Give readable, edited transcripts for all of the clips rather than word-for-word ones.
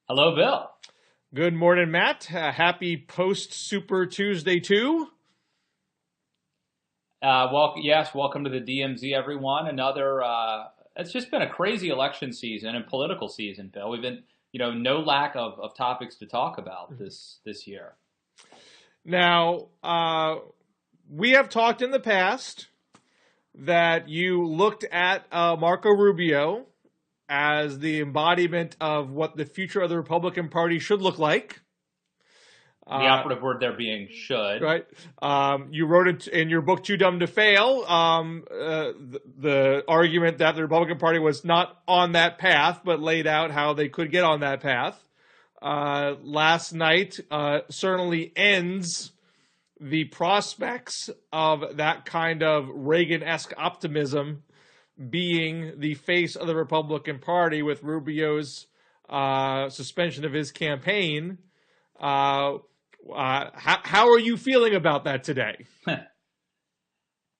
Hello, Bill. Good morning, Matt. Happy post Super Tuesday too. Welcome to the DMZ, everyone. It's just been a crazy election season and political season, Bill. We've been, no lack of topics to talk about this year. Now, we have talked in the past that you looked at Marco Rubio as the embodiment of what the future of the Republican Party should look like. The operative word there being should. Right. You wrote it in your book, Too Dumb to Fail, the argument that the Republican Party was not on that path, but laid out how they could get on that path. Last night certainly ends the prospects of that kind of Reagan-esque optimism being the face of the Republican Party with Rubio's suspension of his campaign. How are you feeling about that today?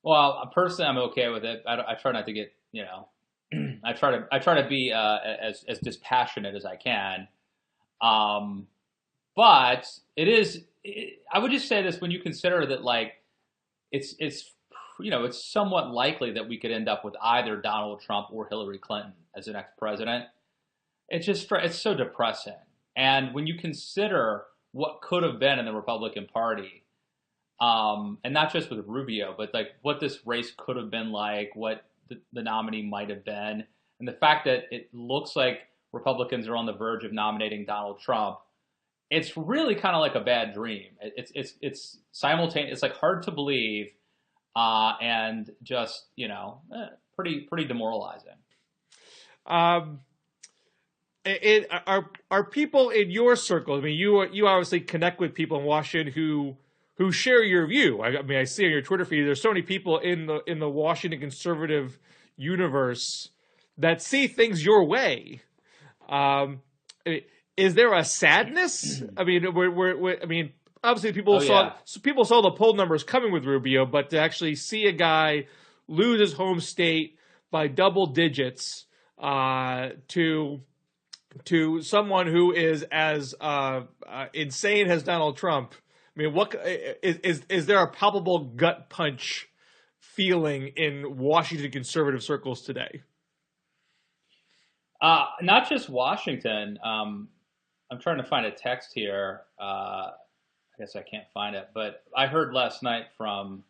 Well, personally, I'm okay with it. I try not to get, I try to be as dispassionate as I can. But I would just say this when you consider that, like, it's somewhat likely that we could end up with either Donald Trump or Hillary Clinton as the next president. It's so depressing. And when you consider what could have been in the Republican Party, and not just with Rubio, but like what this race could have been like, what the nominee might have been, and the fact that it looks like Republicans are on the verge of nominating Donald Trump, it's really kind of like a bad dream. It's simultaneous. It's like hard to believe, and just pretty demoralizing. Are people in your circle? I mean, you obviously connect with people in Washington who share your view. I mean, I see on your Twitter feed there's so many people in the Washington conservative universe that see things your way. Is there a sadness? I mean, obviously people saw the poll numbers coming with Rubio, but to actually see a guy lose his home state by double digits to someone who is as insane as Donald Trump. I mean, what is there a palpable gut punch feeling in Washington conservative circles today? Not just Washington. I'm trying to find a text here. I guess I can't find it, but I heard last night from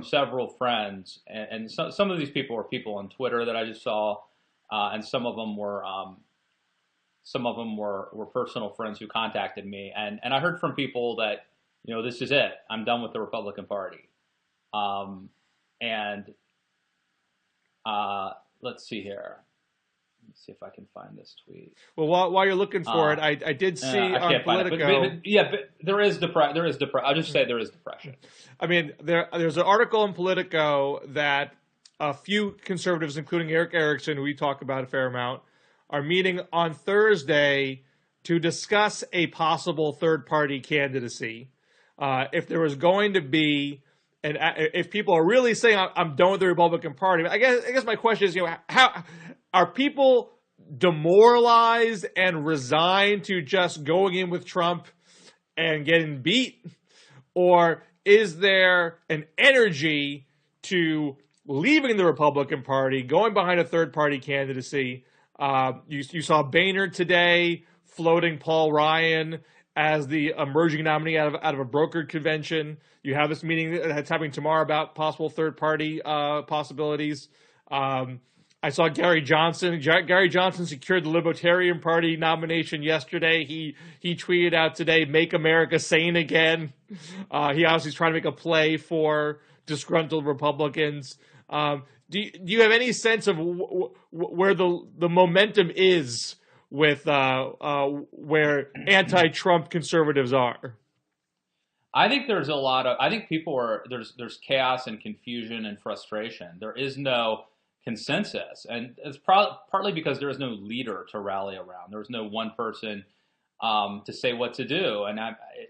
several friends, and some of these people were people on Twitter that I just saw, and some of them were personal friends who contacted me, and I heard from people that this is it. I'm done with the Republican Party, and let's see here. Let me see if I can find this tweet. Well, while you're looking for it, I did see on Politico. But there is depression. I'll just say there is depression. I mean, there's an article in Politico that a few conservatives, including Eric Erickson, who we talk about a fair amount, are meeting on Thursday to discuss a possible third-party candidacy. If there was going to be, and if people are really saying I'm done with the Republican Party, I guess my question is, how are people demoralized and resigned to just going in with Trump and getting beat, or is there an energy to leaving the Republican Party, going behind a third-party candidacy? You saw Boehner today floating Paul Ryan as the emerging nominee out of a brokered convention. You have this meeting that's happening tomorrow about possible third-party possibilities. I saw Gary Johnson. Gary Johnson secured the Libertarian Party nomination yesterday. He tweeted out today, "Make America Sane Again." He obviously is trying to make a play for disgruntled Republicans. Do you have any sense of where the momentum is with where anti-Trump conservatives are? I think I think there's chaos and confusion and frustration. There is no consensus, and it's partly because there is no leader to rally around. There is no one person to say what to do, and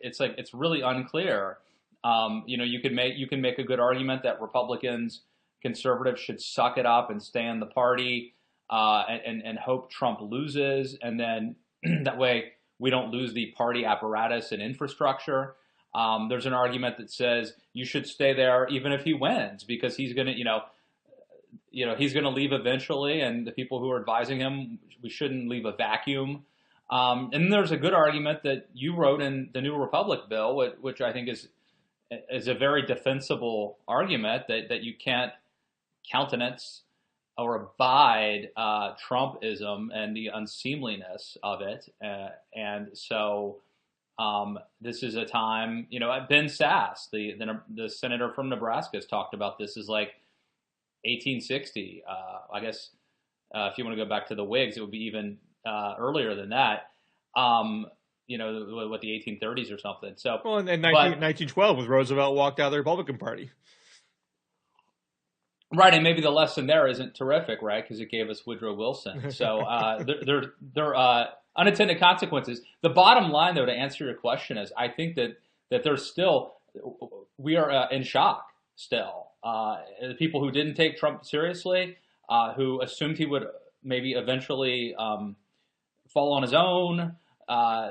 it's really unclear. You can make a good argument that Republicans, conservatives should suck it up and stay in the party. and hope Trump loses, and then that way we don't lose the party apparatus and infrastructure. There's an argument that says you should stay there even if he wins, because he's going to, he's going to leave eventually, and the people who are advising him, we shouldn't leave a vacuum. And there's a good argument that you wrote in the New Republic bill, which I think is a very defensible argument, that you can't countenance or abide Trumpism and the unseemliness of it. And so this is a time, Ben Sass, the senator from Nebraska, has talked about this as like 1860. I guess if you want to go back to the Whigs, it would be even earlier than that. What, the 1830s or something. So, well, and 1912, with Roosevelt walked out of the Republican Party. Right, and maybe the lesson there isn't terrific, right? Because it gave us Woodrow Wilson. So there are unintended consequences. The bottom line, though, to answer your question, is I think that there's still, we are in shock still. The people who didn't take Trump seriously, who assumed he would maybe eventually fall on his own.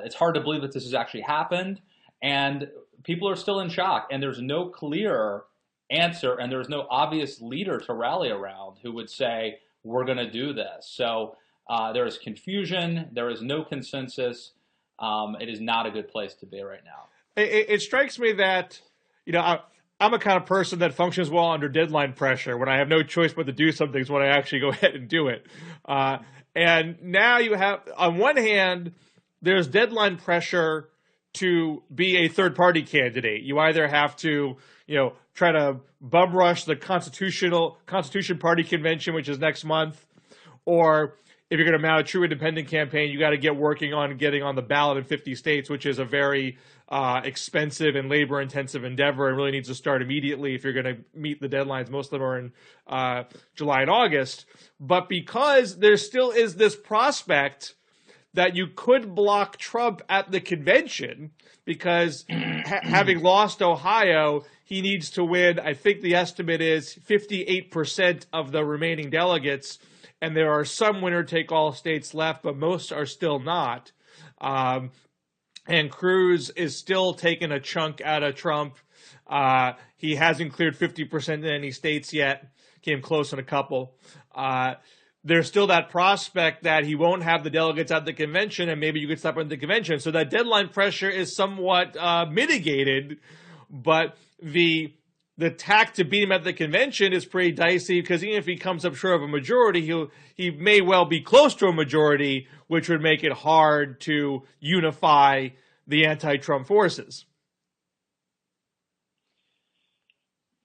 It's hard to believe that this has actually happened, and people are still in shock, and there's no clear answer, and there's no obvious leader to rally around who would say, we're going to do this. So there is confusion. There is no consensus. It is not a good place to be right now. It strikes me that, I'm a kind of person that functions well under deadline pressure. When I have no choice but to do something is when I actually go ahead and do it. And now you have, on one hand, there's deadline pressure to be a third-party candidate. You either have to, try to bum rush the Constitution Party convention, which is next month, or if you're going to mount a true independent campaign, you got to get working on getting on the ballot in 50 states, which is a very expensive and labor-intensive endeavor, and really needs to start immediately if you're going to meet the deadlines. Most of them are in July and August. But because there still is this prospect that you could block Trump at the convention, because having lost Ohio, he needs to win, I think the estimate is 58% of the remaining delegates, and there are some winner-take-all states left, but most are still not. And Cruz is still taking a chunk out of Trump. He hasn't cleared 50% in any states yet, came close in a couple. There's still that prospect that he won't have the delegates at the convention, and maybe you could stop at the convention. So that deadline pressure is somewhat mitigated, but the tack to beat him at the convention is pretty dicey, because even if he comes up short of a majority, he may well be close to a majority, which would make it hard to unify the anti-Trump forces.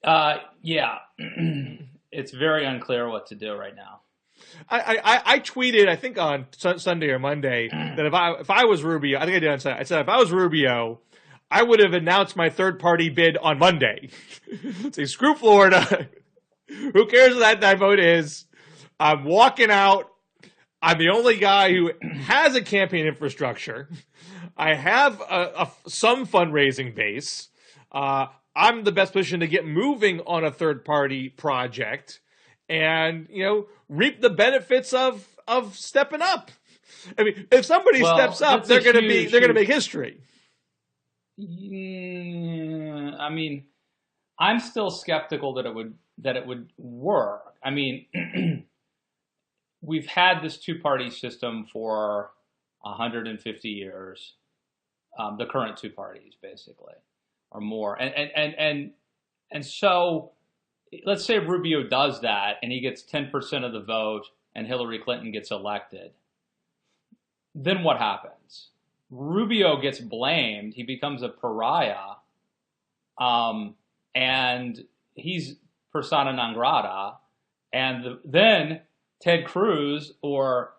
Yeah, it's very unclear what to do right now. I tweeted, I think on Sunday or Monday, that if I was Rubio, I think I did on Sunday, I said if I was Rubio, I would have announced my third-party bid on Monday. Say, screw Florida. Who cares what that vote is? I'm walking out. I'm the only guy who has a campaign infrastructure. I have some fundraising base. I'm the best position to get moving on a third-party project, and reap the benefits of stepping up. I mean, if somebody steps up, they're going to make history. I mean, I'm still skeptical that it would work. I mean, we've had this two-party system for 150 years. The current two parties, basically, or more, and so let's say Rubio does that and he gets 10% of the vote and Hillary Clinton gets elected. Then what happens? Rubio gets blamed. He becomes a pariah. And he's persona non grata. And then Ted Cruz or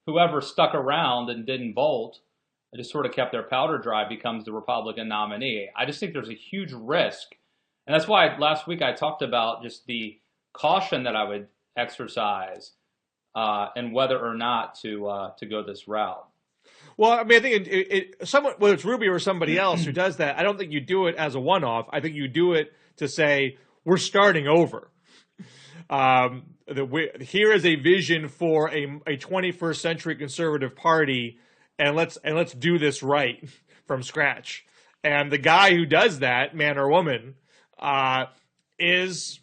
whoever stuck around and didn't bolt, just sort of kept their powder dry, becomes the Republican nominee. I just think there's a huge risk. And that's why last week I talked about just the caution that I would exercise and whether or not to go this route. Well, I mean, I think whether it's Rubio or somebody else who does that, I don't think you do it as a one-off. I think you do it to say, we're starting over. here is a vision for a 21st century conservative party, and let's do this right from scratch. And the guy who does that, man or woman, is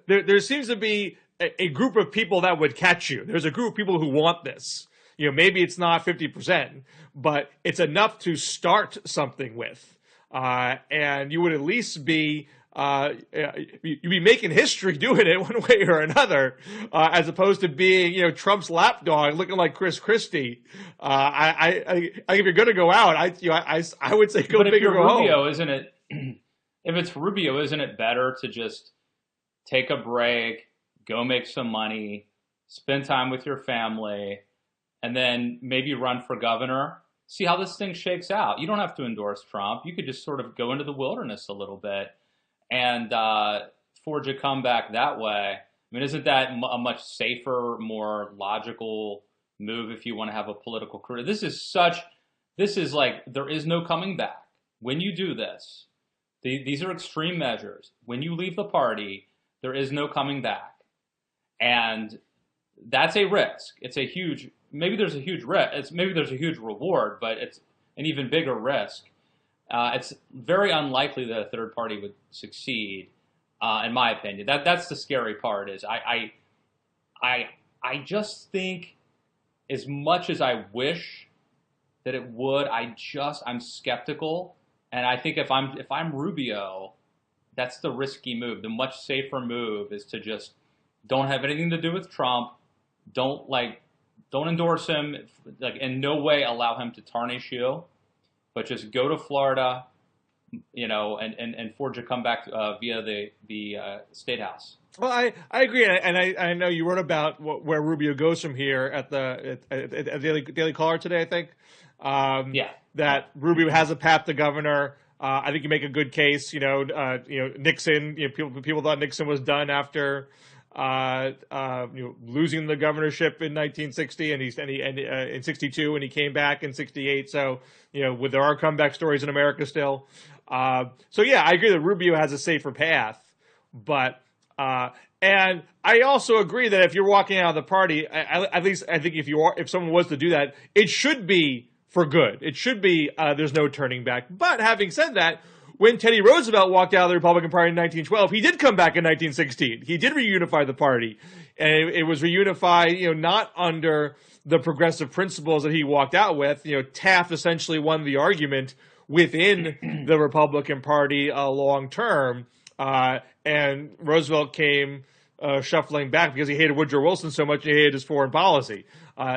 there seems to be a group of people that would catch you. There's a group of people who want this. Maybe it's not 50%, but it's enough to start something with. And you would at least be you'd be making history doing it one way or another, as opposed to being Trump's lapdog looking like Chris Christie. I if you're going to go out, I would say go big or go home. Rubio, isn't it? If it's Rubio, isn't it better to just take a break, go make some money, spend time with your family, and then maybe run for governor? See how this thing shakes out. You don't have to endorse Trump. You could just sort of go into the wilderness a little bit and forge a comeback that way. I mean, isn't that a much safer, more logical move if you want to have a political career? This is like, there is no coming back. When you do this, these are extreme measures. When you leave the party, there is no coming back. And that's a risk. It's a huge, maybe there's a huge risk. Maybe there's a huge reward, but it's an even bigger risk. It's very unlikely that a third party would succeed, in my opinion. That's the scary part. Is I just think, as much as I wish that it would, I'm skeptical, and I think if I'm Rubio, that's the risky move. The much safer move is to just don't have anything to do with Trump. Don't endorse him. Like, in no way allow him to tarnish you. But just go to Florida, and forge a comeback via the State House. Well, I agree, and I know you wrote about where Rubio goes from here at the Daily Caller today, I think. That Rubio has a path to governor. I think you make a good case. Nixon. People thought Nixon was done after losing the governorship in 1960, and in 62, and he came back in 68. So there are comeback stories in America still. So yeah, I agree that Rubio has a safer path, but and I also agree that if you're walking out of the party, at least I think if someone was to do that, it should be for good. It should be there's no turning back. But having said that, when Teddy Roosevelt walked out of the Republican Party in 1912, he did come back in 1916. He did reunify the party, and it was reunified, not under the progressive principles that he walked out with. Taft essentially won the argument within the Republican Party long term, and Roosevelt came shuffling back because he hated Woodrow Wilson so much and he hated his foreign policy.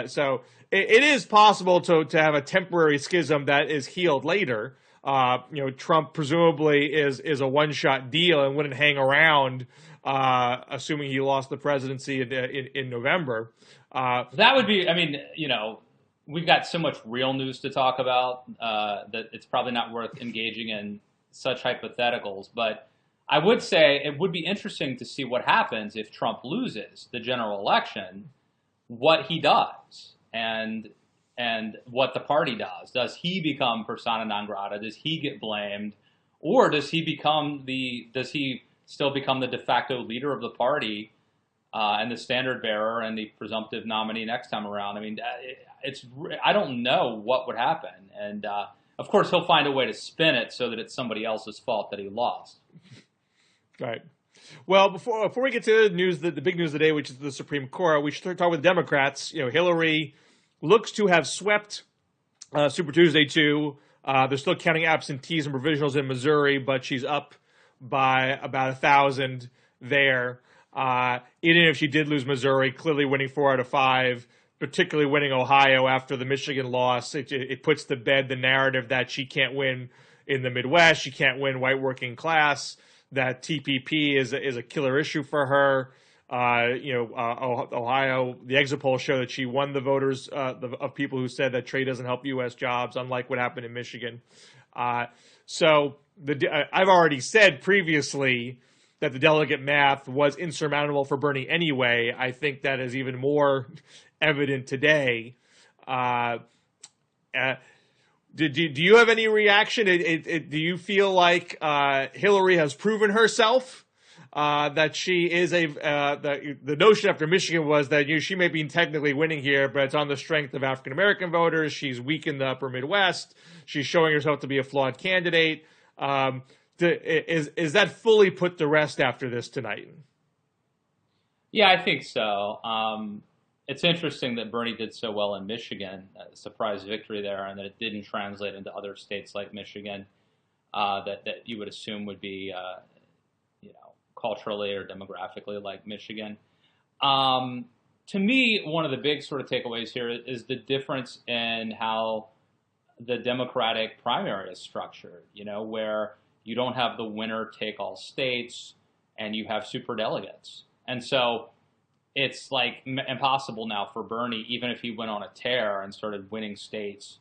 So it is possible to have a temporary schism that is healed later. Trump presumably is a one-shot deal and wouldn't hang around, assuming he lost the presidency in November. That would be, we've got so much real news to talk about that it's probably not worth engaging in such hypotheticals. But I would say it would be interesting to see what happens if Trump loses the general election, what he does, and what the party does. Does he become persona non grata? Does he get blamed? Or does he still become the de facto leader of the party and the standard bearer and the presumptive nominee next time around? I don't know what would happen. And of course, he'll find a way to spin it so that it's somebody else's fault that he lost. Right. Well, before we get to the news, the big news of the day, which is the Supreme Court, we should talk with the Democrats. Hillary looks to have swept Super Tuesday 2. They're still counting absentees and provisionals in Missouri, but she's up by about 1,000 there. Even if she did lose Missouri, clearly winning 4 out of 5, particularly winning Ohio after the Michigan loss, it puts to bed the narrative that she can't win in the Midwest, she can't win white working class, that TPP is a killer issue for her. Ohio, the exit polls show that she won the voters of people who said that trade doesn't help U.S. jobs, unlike what happened in Michigan. So I've already said previously that the delegate math was insurmountable for Bernie anyway. I think that is even more evident today. Do you have any reaction? Do you feel like Hillary has proven herself that she is the notion after Michigan was that she may be technically winning here, but it's on the strength of African American voters. She's weak in the upper Midwest. She's showing herself to be a flawed candidate. Is that fully put to rest after this tonight? Yeah, I think so. It's interesting that Bernie did so well in Michigan, a surprise victory there, and that it didn't translate into other states like Michigan that you would assume would be, culturally or demographically like Michigan. To me, one of the big sort of takeaways here is the difference in how the Democratic primary is structured, where you don't have the winner take all states and you have superdelegates. And so it's like impossible now for Bernie, even if he went on a tear and started winning states,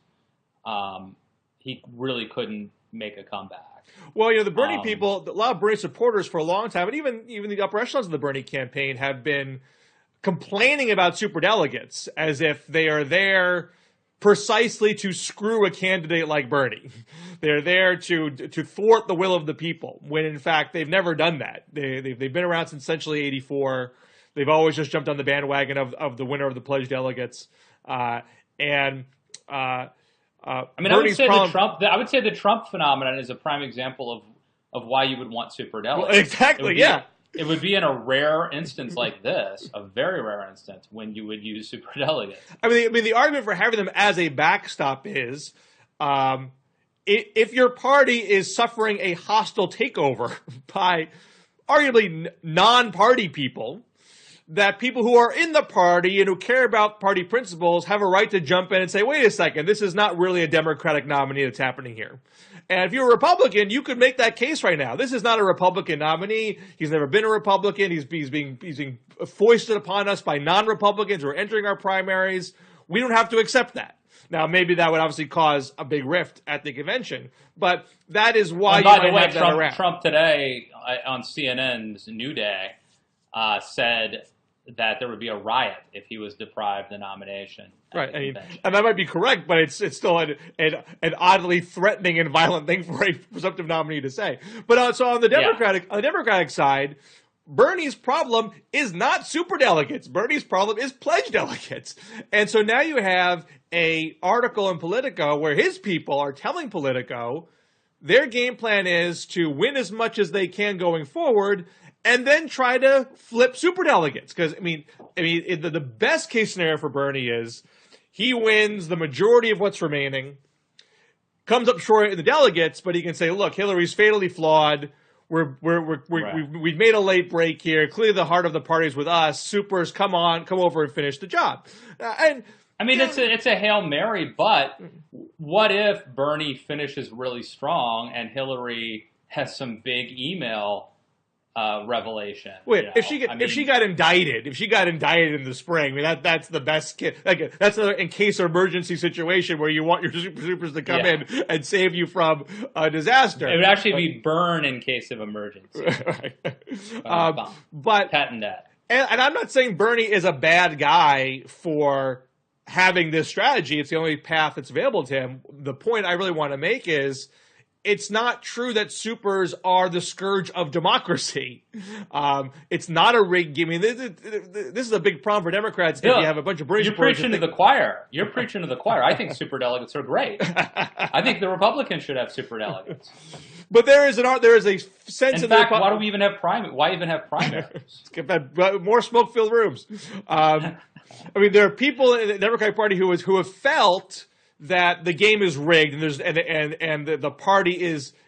he really couldn't make a comeback. Well, the Bernie people, a lot of Bernie supporters for a long time, and even the upper echelons of the Bernie campaign have been complaining about superdelegates as if they are there precisely to screw a candidate like Bernie. They're there to thwart the will of the people, when in fact they've never done that. They've been around since essentially '84. They've always just jumped on the bandwagon of the winner of the pledged delegates. I would say the Trump phenomenon is a prime example of why you would want superdelegates. Well, exactly, yeah. It would be in a rare instance like this, a very rare instance, when you would use superdelegates. I mean, the argument for having them as a backstop is, if your party is suffering a hostile takeover by arguably non-party people, that people who are in the party and who care about party principles have a right to jump in and say, wait a second, this is not really a Democratic nominee that's happening here. And if you're a Republican, you could make that case right now. This is not a Republican nominee. He's never been a Republican. He's being foisted upon us by non-Republicans who are entering our primaries. We don't have to accept that. Now, maybe that would obviously cause a big rift at the convention, but that is why you might have that around. Trump today on CNN's New Day said that there would be a riot if he was deprived the nomination. Right, and that might be correct, but it's still an oddly threatening and violent thing for a presumptive nominee to say. But so on the Democratic side, Bernie's problem is not superdelegates. Bernie's problem is pledged delegates. And so now you have a article in Politico where his people are telling Politico their game plan is to win as much as they can going forward, and then try to flip superdelegates. Because the best case scenario for Bernie is he wins the majority of what's remaining, comes up short in the delegates, but he can say, "Look, Hillary's fatally flawed. We've made a late break here. Clearly, the heart of the party is with us. Supers, come over and finish the job." It's a Hail Mary, but what if Bernie finishes really strong and Hillary has some big email revelation? Wait, if she got indicted in the spring, that's the best. That's another in case of emergency situation where you want your supers to come in and save you from a disaster. It would actually be burn in case of emergency. Right. But patent that. And I'm not saying Bernie is a bad guy for having this strategy. It's the only path that's available to him. The point I really want to make is, it's not true that supers are the scourge of democracy. It's not a rigged game. I mean, this is a big problem for Democrats if you have a bunch of British. You're preaching to the choir. You're preaching to the choir. I think superdelegates are great. I think the Republicans should have superdelegates. But there is a sense. In fact, why do we even have primaries? Why even have primaries? More smoke-filled rooms. There are people in the Democratic Party who have felt that the game is rigged and the party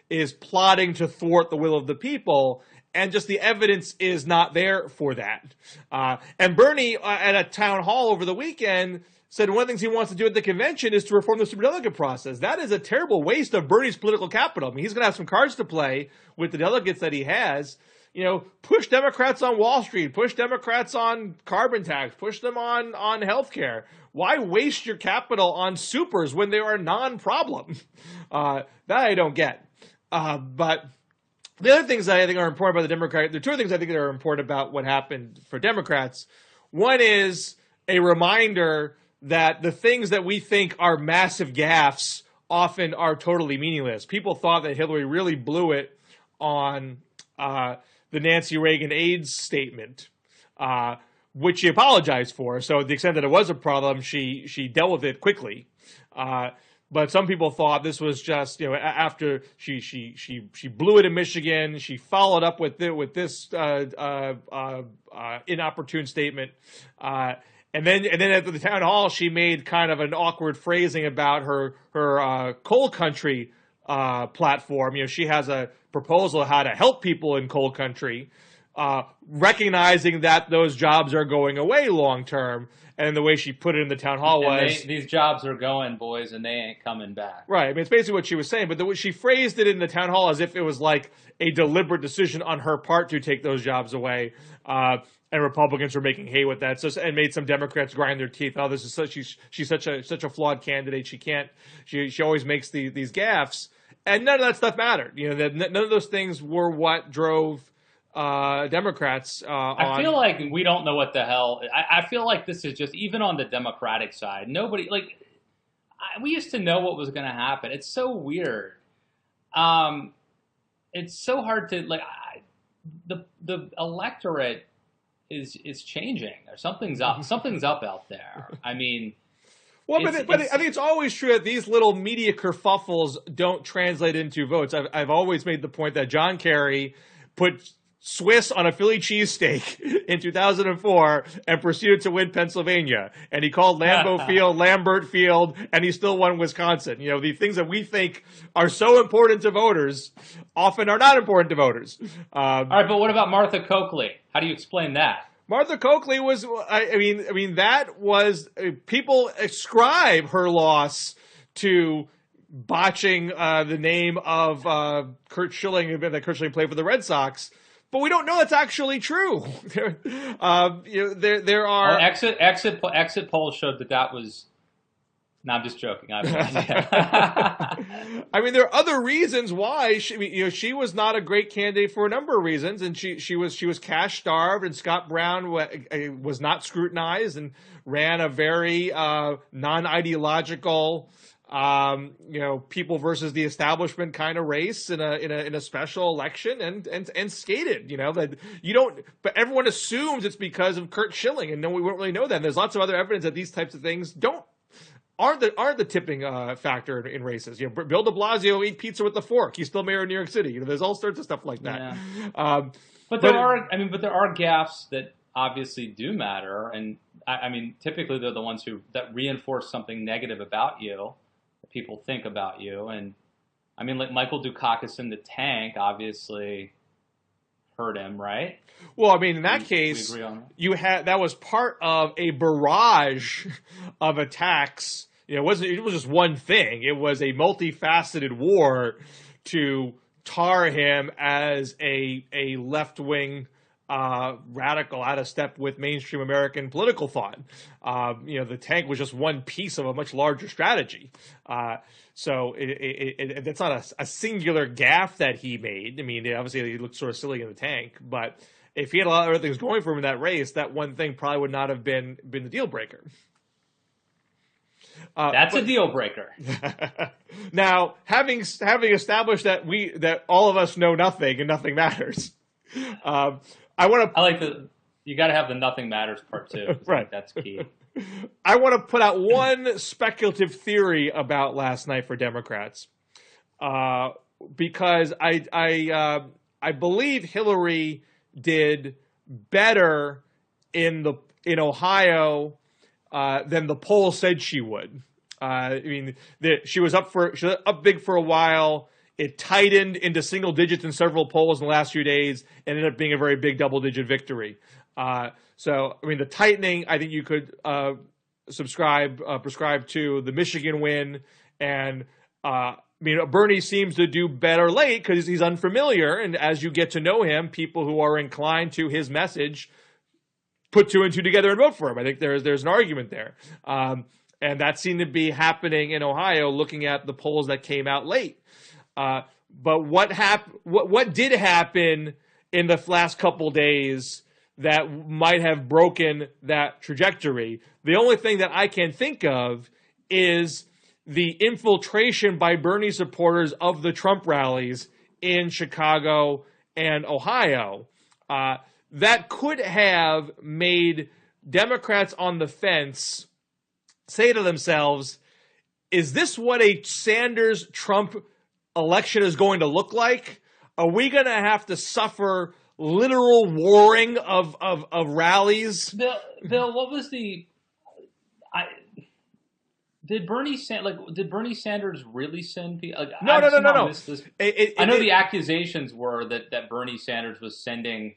is plotting to thwart the will of the people, and just the evidence is not there for that. And Bernie, at a town hall over the weekend, said one of the things he wants to do at the convention is to reform the superdelegate process. That is a terrible waste of Bernie's political capital. I mean, he's going to have some cards to play with the delegates that he has. Push Democrats on Wall Street, push Democrats on carbon tax, push them on healthcare. Why waste your capital on supers when they are a non-problem? That I don't get. But the other things that I think are important about the Democratic, the two other things I think that are important about what happened for Democrats. One is a reminder that the things that we think are massive gaffes often are totally meaningless. People thought that Hillary really blew it on the Nancy Reagan AIDS statement, which she apologized for. So to the extent that it was a problem, she dealt with it quickly. But some people thought this was just, after she blew it in Michigan, she followed up with this inopportune statement, and then at the town hall she made kind of an awkward phrasing about her coal country platform. She has a proposal how to help people in coal country, recognizing that those jobs are going away long term. And the way she put it in the town hall was... these jobs are going, boys, and they ain't coming back. Right. I mean, it's basically what she was saying. But she phrased it in the town hall as if it was like a deliberate decision on her part to take those jobs away. And Republicans were making hay with that. And made some Democrats grind their teeth. Oh, this is she's such a flawed candidate. She always makes these gaffes. And none of that stuff mattered. None of those things were what drove... Democrats I feel like we don't know what the hell. I feel like this is just, even on the Democratic side, nobody, we used to know what was going to happen. It's so weird. It's so hard to, the electorate is changing, or something's up out there. I mean... Well, but I think it's always true that these little media kerfuffles don't translate into votes. I've always made the point that John Kerry put Swiss on a Philly cheesesteak in 2004 and proceeded to win Pennsylvania. And he called Lambeau Field Lambert Field, and he still won Wisconsin. The things that we think are so important to voters often are not important to voters. All right, but what about Martha Coakley? How do you explain that? Martha Coakley was, that was, people ascribe her loss to botching the name of Curt Schilling, that Curt Schilling played for the Red Sox. But we don't know that's actually true. There are exit polls showed that was. No, I'm just joking. I mean, there are other reasons why she was not a great candidate for a number of reasons, and she was cash starved, and Scott Brown was not scrutinized and ran a very non-ideological. People versus the establishment kind of race in a special election, and skated. That you don't, but everyone assumes it's because of Curt Schilling, and we won't really know that. And there's lots of other evidence that these types of things aren't the tipping factor in races. Bill De Blasio ate pizza with a fork. He's still mayor of New York City. There's all sorts of stuff like that. Yeah. But there are gaffes that obviously do matter, and I mean, typically they're the ones that reinforce something negative about you. People think about you, and I mean, like Michael Dukakis in the tank obviously hurt him, right? Well, I mean, in that case, we agree on that? That was part of a barrage of attacks. It was just one thing. It was a multifaceted war to tar him as a left-wing radical, out of step with mainstream American political thought. The tank was just one piece of a much larger strategy. So it's not a singular gaffe that he made. I mean, obviously he looked sort of silly in the tank, but if he had a lot of other things going for him in that race, that one thing probably would not have been the deal breaker. That's a deal breaker. Now, having established that all of us know nothing and nothing matters, I like you got to have the nothing matters part too. Right. That's key. I want to put out one speculative theory about last night for Democrats, because I believe Hillary did better in Ohio than the poll said she would. I mean, she was up big for a while. It tightened into single digits in several polls in the last few days, and ended up being a very big double-digit victory. So, I mean, the tightening, I think you could prescribe to the Michigan win, and Bernie seems to do better late because he's unfamiliar, and as you get to know him, people who are inclined to his message put two and two together and vote for him. I think there's an argument there, and that seemed to be happening in Ohio, looking at the polls that came out late. But what did happen in the last couple days that might have broken that trajectory? The only thing that I can think of is the infiltration by Bernie supporters of the Trump rallies in Chicago and Ohio. that could have made Democrats on the fence say to themselves, is this what a Sanders-Trump election is going to look like? Are we going to have to suffer literal warring of rallies? Bill, what was the? Did Bernie Sanders really send people? Like, No. I know the accusations were that Bernie Sanders was sending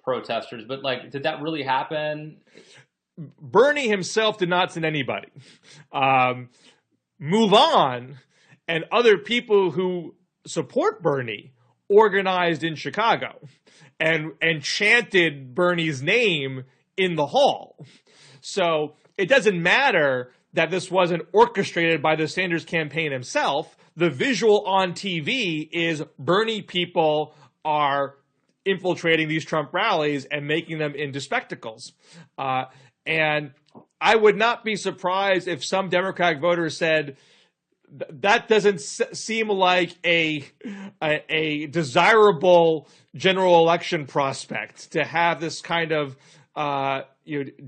protesters, but like, did that really happen? Bernie himself did not send anybody. Move On and other people who support Bernie organized in Chicago and chanted Bernie's name in the hall. So it doesn't matter that this wasn't orchestrated by the Sanders campaign himself. The visual on TV is Bernie people are infiltrating these Trump rallies and making them into spectacles. And I would not be surprised if some Democratic voters said, that doesn't seem like a desirable general election prospect to have this kind of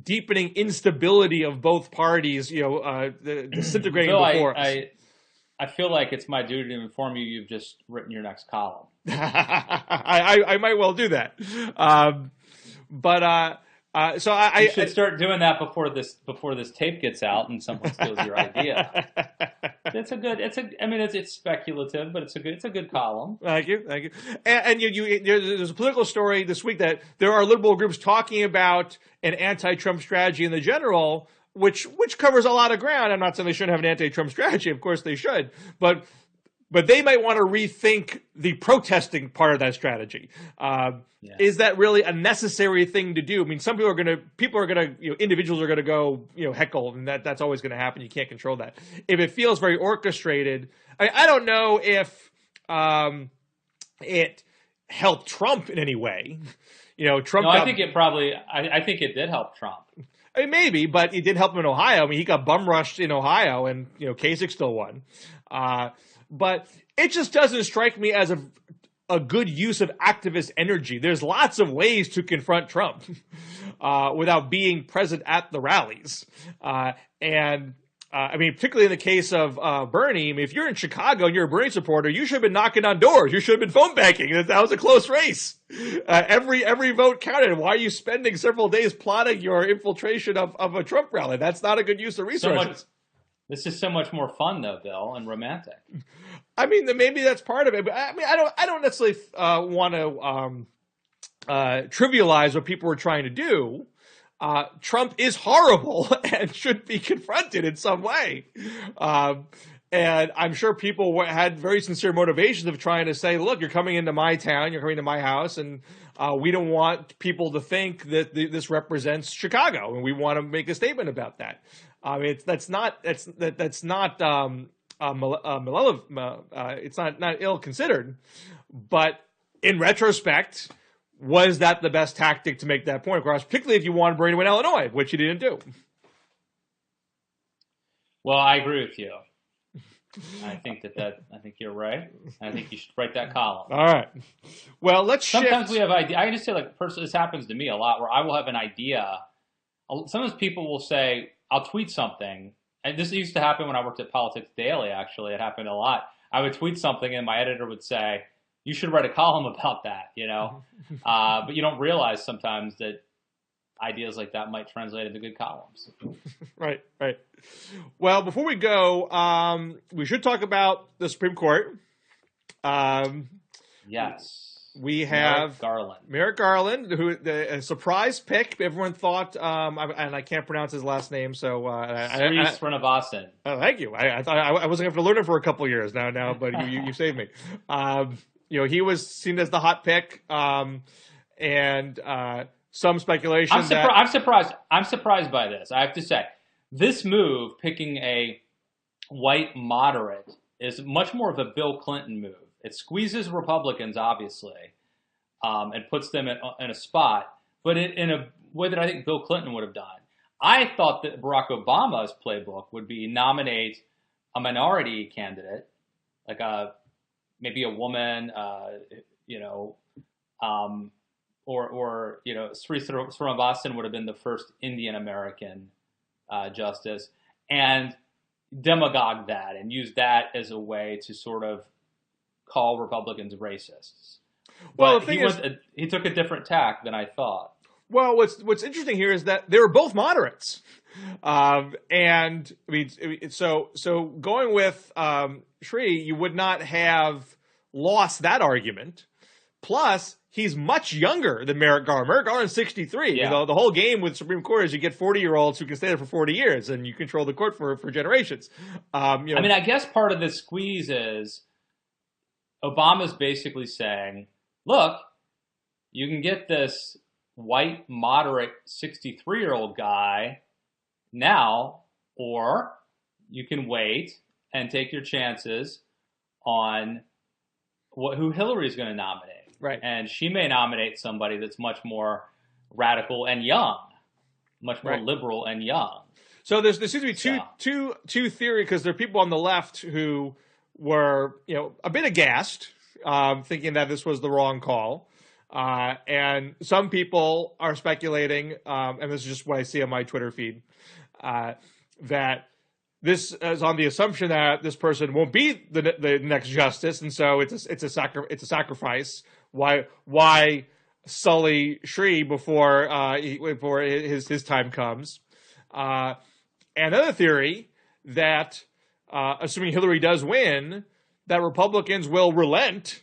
deepening instability of both parties, disintegrating Bill, before us. I feel like it's my duty to inform you you've just written your next column. I might well do that. So you should start doing that before this tape gets out and someone steals your idea. It's speculative, but it's a good column. Thank you. And there's a political story this week that there are liberal groups talking about an anti-Trump strategy in the general, which covers a lot of ground. I'm not saying they shouldn't have an anti-Trump strategy. Of course they should, but they might want to rethink the protesting part of that strategy. Is that really a necessary thing to do? I mean, individuals are going to go, heckle, and that's always going to happen. You can't control that. If it feels very orchestrated, I don't know if it helped Trump in any way. Trump. No, I think it did help Trump. I mean, maybe, but it did help him in Ohio. I mean, he got bum rushed in Ohio, and Kasich still won. But it just doesn't strike me as a good use of activist energy. There's lots of ways to confront Trump without being present at the rallies. Particularly in the case of Bernie, if you're in Chicago and you're a Bernie supporter, you should have been knocking on doors. You should have been phone banking. That was a close race. Every vote counted. Why are you spending several days plotting your infiltration of a Trump rally? That's not a good use of resources. This is so much more fun, though, Bill, and romantic. I mean, maybe that's part of it. But I don't necessarily want to trivialize what people were trying to do. Trump is horrible and should be confronted in some way. And I'm sure people had very sincere motivations of trying to say, look, you're coming into my town, you're coming to my house, and we don't want people to think that this represents Chicago, and we want to make a statement about that. It's not ill considered, but in retrospect, was that the best tactic to make that point across, particularly if you wanted Bernie to win Illinois, which he didn't do? Well, I agree with you. I think I think you're right. I think you should write that column. All right. Well, Sometimes we have ideas. I can just say, this happens to me a lot, where I will have an idea. Sometimes people will say, I'll tweet something. And this used to happen when I worked at Politics Daily, actually. It happened a lot. I would tweet something and my editor would say, you should write a column about that, But you don't realize sometimes that ideas like that might translate into good columns. Right. Well, before we go, we should talk about the Supreme Court. Yes. We have Merrick Garland, who a surprise pick. Everyone thought, and I can't pronounce his last name, so Srinivasan. Thank you. I thought I wasn't going to learn it for a couple of years now, but you saved me. He was seen as the hot pick, and some speculation. I'm surprised by this. I have to say, this move, picking a white moderate, is much more of a Bill Clinton move. It squeezes Republicans, obviously, and puts them in a spot, but in a way that I think Bill Clinton would have done. I thought that Barack Obama's playbook would be nominate a minority candidate, like maybe a woman, or Sri Srinivasan would have been the first Indian American justice, and demagogue that and use that as a way to sort of call Republicans racists. Well, But the thing is, he took a different tack than I thought. well, what's interesting here is that they were both moderates, and I mean, so going with Shri, you would not have lost that argument. Plus, he's much younger than Merrick Garland. Merrick Garland's 63. Yeah. You know, the whole game with Supreme Court is you get 40-year-olds who can stay there for 40 years, and you control the court for generations. I mean, I guess part of this squeeze is Obama's basically saying, look, you can get this white, moderate 63-year-old guy now, or you can wait and take your chances on who Hillary's going to nominate. Right. And she may nominate somebody that's much more radical and young, much more liberal and young. So there seems to be two theories, because there are people on the left who were, a bit aghast, thinking that this was the wrong call. And some people are speculating, and this is just what I see on my Twitter feed, that this is on the assumption that this person won't be the next justice, and so it's a sacrifice. Why sully Shri before his time comes? Another theory that, assuming Hillary does win, that Republicans will relent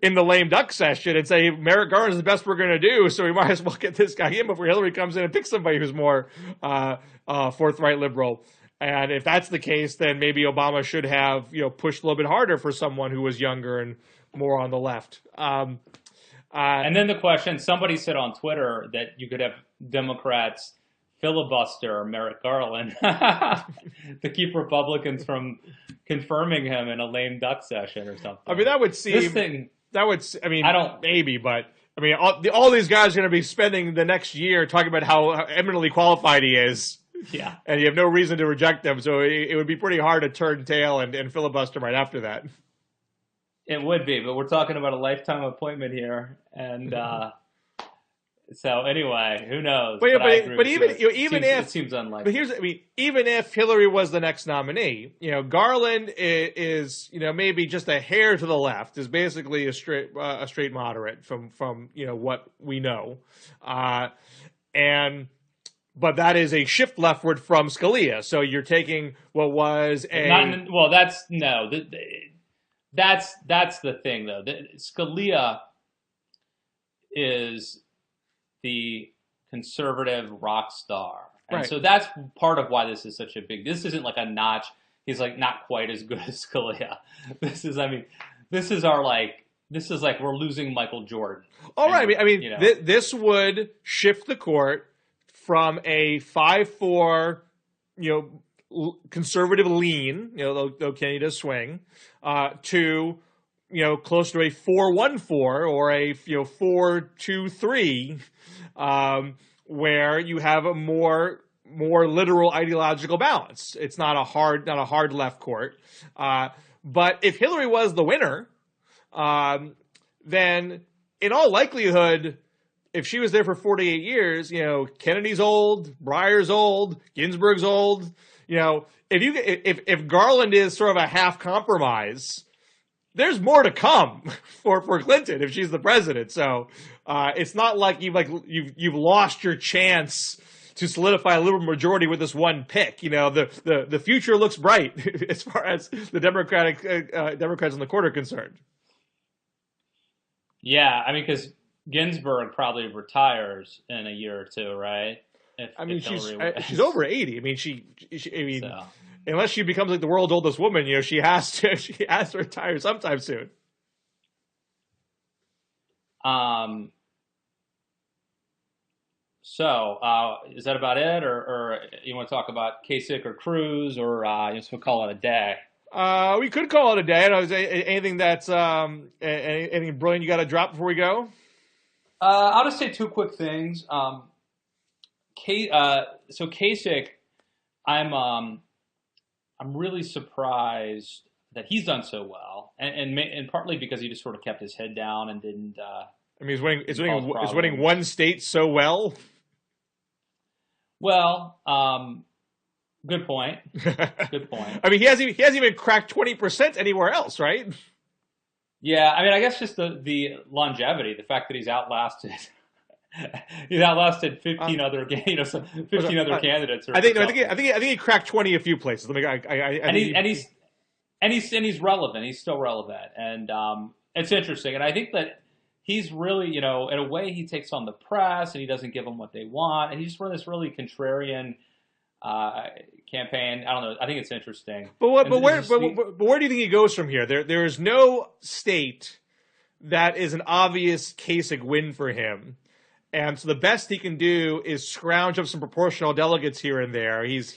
in the lame duck session and say Merrick Garland is the best we're going to do, so we might as well get this guy in before Hillary comes in and picks somebody who's more forthright liberal. And if that's the case, then maybe Obama should have pushed a little bit harder for someone who was younger and more on the left. And then the question, somebody said on Twitter that you could have Democrats filibuster Merrick Garland to keep Republicans from confirming him in a lame duck session or something. I mean, that would seem maybe, but I mean, all these guys are going to be spending the next year talking about how eminently qualified he is. Yeah. And you have no reason to reject them, so it would be pretty hard to turn tail and filibuster right after that. It would be, but we're talking about a lifetime appointment here, and so anyway, who knows? But even if it seems unlikely. But even if Hillary was the next nominee, Garland is maybe just a hair to the left, is basically a straight moderate from what we know, but that is a shift leftward from Scalia. So you're taking what was that's the thing though. Scalia is the conservative rock star, and so that's part of why this is such a big. This isn't like a notch. He's like not quite as good as Scalia. This is like we're losing Michael Jordan. All right. This would shift the court from a 5-4, conservative lean, though Kennedy does swing, to close to a 4-1-4 or a 4-2-3, where you have a more literal ideological balance. It's not a hard left court. But if Hillary was the winner, then in all likelihood, if she was there for 48 years, Kennedy's old, Breyer's old, Ginsburg's old. If Garland is sort of a half compromise, there's more to come for Clinton if she's the president. So it's not like you've lost your chance to solidify a liberal majority with this one pick. The future looks bright as far as the Democrats on the court are concerned. Yeah, I mean, because Ginsburg probably retires in a year or two, right? She's over 80. I mean, unless she becomes like the world's oldest woman, she has to retire sometime soon. So is that about it, or you want to talk about Kasich or Cruz, or just we'll call it a day? We could call it a day. Anything that's anything brilliant you got to drop before we go? I'll just say two quick things. So Kasich, I'm really surprised that he's done so well, and partly because he just sort of kept his head down and didn't I mean, is cause winning problems. one state so well? Well, good point. Good point. I mean, he hasn't even cracked 20% anywhere else, right? Yeah, I mean, I guess just the longevity, the fact that he's outlasted he's outlasted Uh, 15 other uh, 15 other candidates I or think no, something. I think he cracked 20 a few places. Let me. I And think he and he's and he's relevant. He's still relevant, and it's interesting. And I think that he's really, in a way, he takes on the press, and he doesn't give them what they want, and he just runs this really contrarian uh, campaign. I don't know. I think it's interesting. But what? And But it's where? just But where do you think he goes from here? There is no state that is an obvious Kasich win for him. And so the best he can do is scrounge up some proportional delegates here and there. He's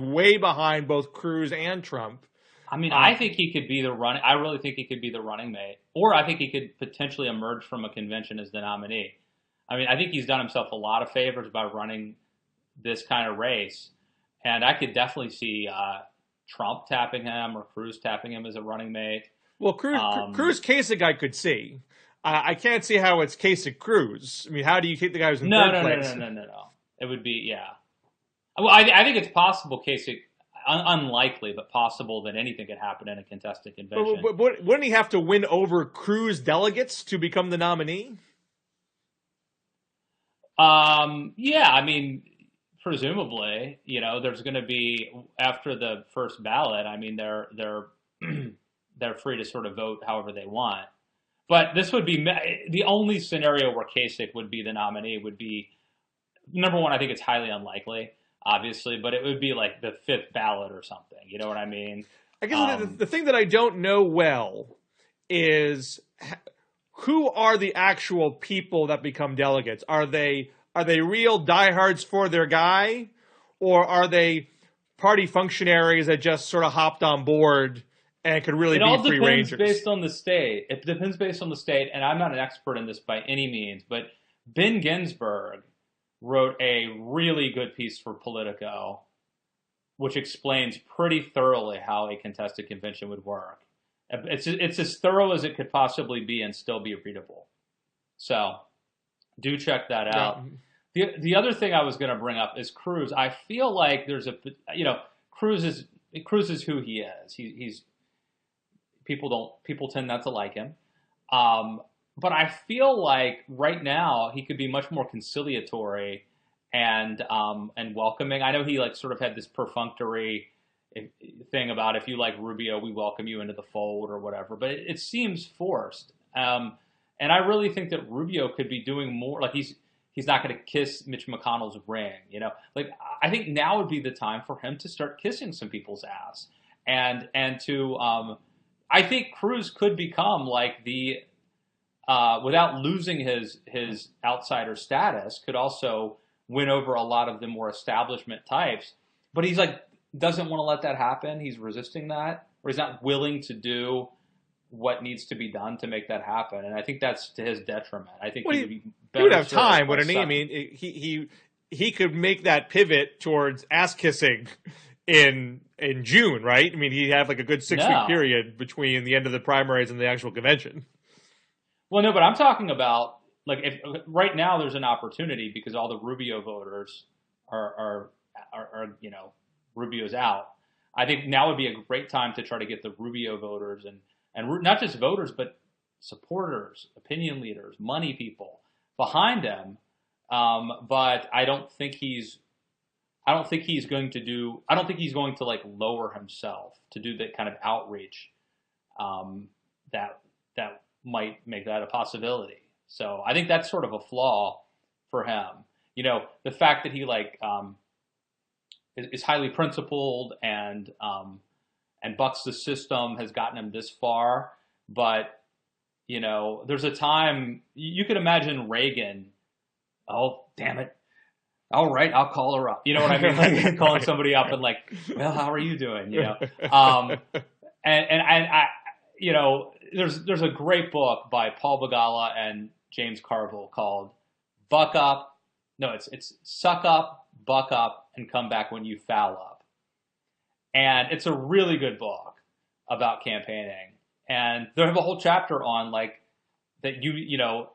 way behind both Cruz and Trump. I mean, Uh, I think he could be the running. I really think he could be the running mate, or I think he could potentially emerge from a convention as the nominee. I mean, I think he's done himself a lot of favors by running this kind of race, and I could definitely see Trump tapping him or Cruz tapping him as a running mate. well, Um, Cruz Kasich I could see. I can't see how it's Kasich Cruz. I mean, how do you keep the guy who's in no, third no, no, no, place? no, no, no. It would be yeah. Well, I think it's possible, Kasich, unlikely, but possible that anything could happen in a contested convention. But wouldn't he have to win over Cruz delegates to become the nominee? Yeah, I mean, presumably, there's going to be after the first ballot. I mean, they're they're free to sort of vote however they want. But this would be the only scenario where Kasich would be the nominee. Would be number one. I think it's highly unlikely, obviously, but it would be like the fifth ballot or something. You know what I mean? I guess Um, the thing that I don't know well is who are the actual people that become delegates? Are they real diehards for their guy, or are they party functionaries that just sort of hopped on board and could really It be all free depends rangers? based on the state. It depends based on the state, and I'm not an expert in this by any means, but Ben Ginsberg wrote a really good piece for Politico, which explains pretty thoroughly how a contested convention would work. It's as thorough as it could possibly be and still be readable. So do check that Yeah. out. The other thing I was going to bring up is Cruz. I feel like there's Cruz is who he is. He's people tend not to like him. But I feel like right now he could be much more conciliatory and welcoming. I know he like sort of had this perfunctory thing about if you like Rubio, we welcome you into the fold or whatever. But it seems forced. And I really think that Rubio could be doing more. Like he's not going to kiss Mitch McConnell's ring. Like I think now would be the time for him to start kissing some people's ass and to I think Cruz could become like the without losing his outsider status, could also win over a lot of the more establishment types. But he's like doesn't want to let that happen. He's resisting that, or he's not willing to do what needs to be done to make that happen. And I think that's to his detriment. I think Well, he would be he would better have served time, by wouldn't he? I sucking. mean, he could make that pivot towards ass kissing in June, right? I mean, he'd have like a good 6 week No. period between the end of the primaries and the actual convention. Well, no, but I'm talking about like if right now there's an opportunity because all the Rubio voters are Rubio's out. I think now would be a great time to try to get the Rubio voters and not just voters but supporters, opinion leaders, money people behind him. But I don't think he's going to do. I don't think he's going to like lower himself to do that kind of outreach. That that might make that a possibility. So I think that's sort of a flaw for him. The fact that he like is highly principled and bucks the system has gotten him this far. But there's a time you could imagine Reagan. Oh, damn it. All right, I'll call her up. You know what I mean? Like calling somebody up and like, well, how are you doing? And I, there's a great book by Paul Begala and James Carville called Buck Up. No, it's Suck Up, Buck Up, and Come Back When You Foul Up. And it's a really good book about campaigning. And they have a whole chapter on like that you know,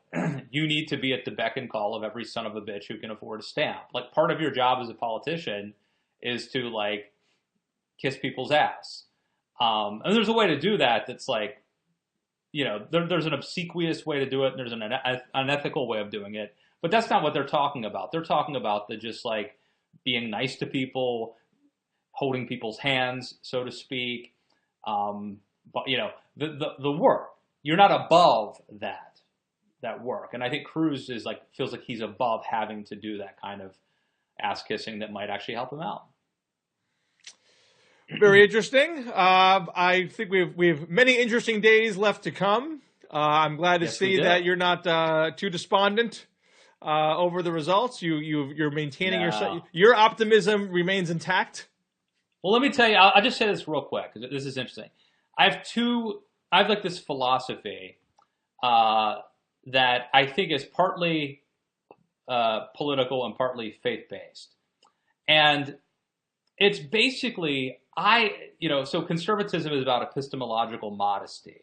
you need to be at the beck and call of every son of a bitch who can afford a stamp. Like, part of your job as a politician is to, like, kiss people's ass. And there's a way to do that that's like, you know, there's an obsequious way to do it, and there's an unethical way of doing it. But that's not what they're talking about. They're talking about the just, like, being nice to people, holding people's hands, so to speak. But, you know, the work. You're not above that work. And I think Cruz is like, feels like he's above having to do that kind of ass kissing that might actually help him out. Very interesting. I think we have many interesting days left to come. I'm glad to see that you're not too despondent over the results. You're maintaining your optimism remains intact. Well, let me tell you. I'll just say this real quick because this is interesting. I have like this philosophy that I think is partly political and partly faith-based, and it's basically so conservatism is about epistemological modesty.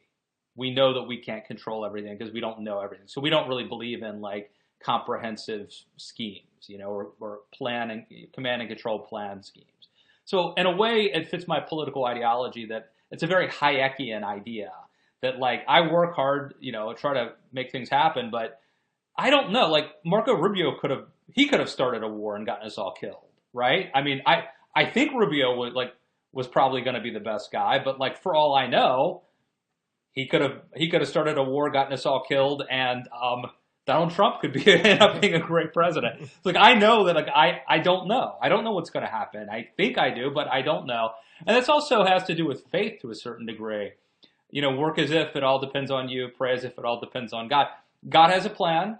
We know that we can't control everything because we don't know everything. So we don't really believe in like comprehensive schemes, you know, or planning, command and control plan schemes. So in a way, it fits my political ideology that it's a very Hayekian idea that, like, I work hard, you know, try to make things happen, but I don't know. Like, Marco Rubio could have started a war and gotten us all killed, right? I mean, I think Rubio was probably going to be the best guy, but like, for all I know, he could have started a war, gotten us all killed, and Donald Trump could end up being a great president. It's like, I know that, like, I don't know. I don't know what's going to happen. I think I do, but I don't know. And this also has to do with faith to a certain degree. You know, work as if it all depends on you, pray as if it all depends on God. God has a plan,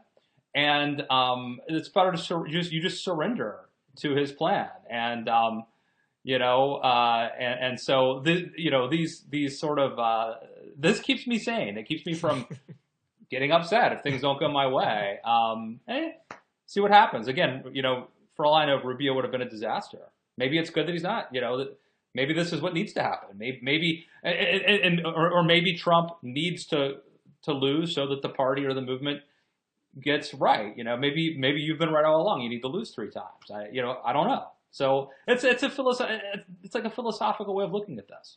and it's better to you just surrender to his plan. And so these sort of this keeps me sane. It keeps me from getting upset if things don't go my way. See what happens. Again, you know, for all I know, Rubio would have been a disaster. Maybe it's good that he's not. You know, maybe this is what needs to happen. Maybe Trump needs to lose so that the party or the movement gets right. You know, maybe you've been right all along. You need to lose 3 times. I don't know. So it's like a philosophical way of looking at this.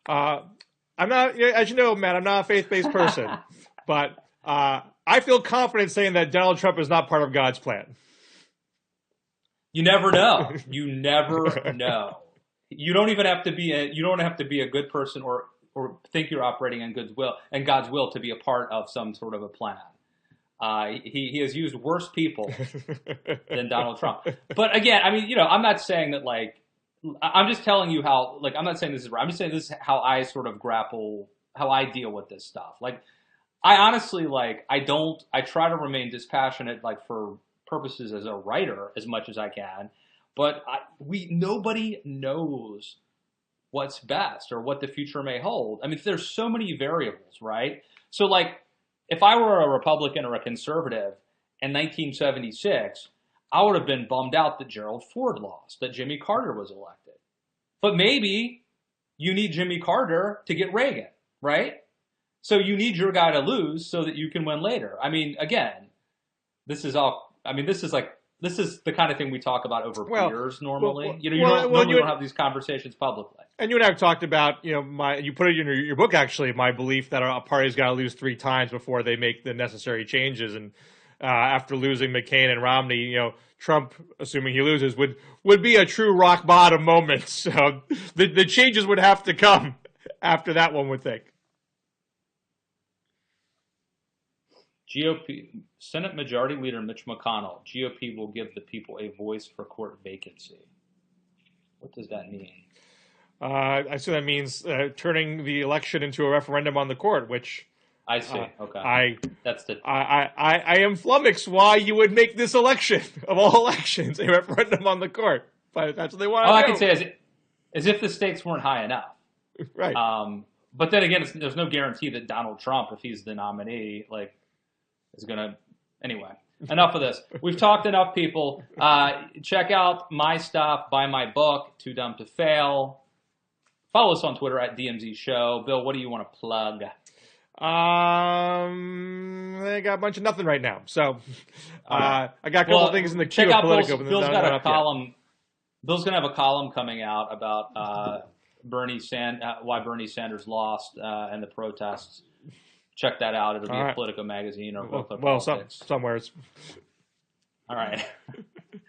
I'm not, as you know, Matt, I'm not a faith-based person, but I feel confident saying that Donald Trump is not part of God's plan. You never know. You never know. You don't have to be a good person or think you're operating in God's will to be a part of some sort of a plan. He has used worse people than Donald Trump. But again, I mean, you know, I'm not saying that, like, I'm just telling you how, like, I'm not saying this is right. I'm just saying this is how I sort of how I deal with this stuff. Like, I honestly, like, I try to remain dispassionate, like, for purposes as a writer as much as I can, but nobody knows what's best or what the future may hold. I mean, there's so many variables, right? So, like, if I were a Republican or a conservative in 1976, I would have been bummed out that Gerald Ford lost, that Jimmy Carter was elected. But maybe you need Jimmy Carter to get Reagan, right? So you need your guy to lose so that you can win later. I mean, again, this is the kind of thing we talk about over beers normally. You don't have these conversations publicly. And you and I have talked about, you know, you put it in your book, actually, my belief that a party's got to lose 3 times before they make the necessary changes. And after losing McCain and Romney, you know, Trump, assuming he loses, would be a true rock bottom moment. So the changes would have to come after that, one would think. GOP Senate Majority Leader Mitch McConnell, GOP will give the people a voice for court vacancy. What does that mean? I assume that means turning the election into a referendum on the court, which I see. Okay, I am flummoxed why you would make this election of all elections a referendum on the court, but that's what they want. All I can say is, as if the stakes weren't high enough, right? But then again, there's no guarantee that Donald Trump, if he's the nominee, like, is gonna. Anyway, enough of this. We've talked enough, people. Check out my stuff. Buy my book, Too Dumb to Fail. Follow us on Twitter at DMZ Show. Bill, what do you want to plug? They got a bunch of nothing right now. So Right. I got a couple things in the queue check of out Politico, but Bill's not got a up yet. column. Bill's going to have a column coming out about why Bernie Sanders lost and the protests. Check that out. It'll be at Politico magazine or Politics. Somewhere. All right.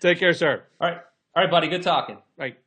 Take care, sir. All right, buddy. Good talking. Bye.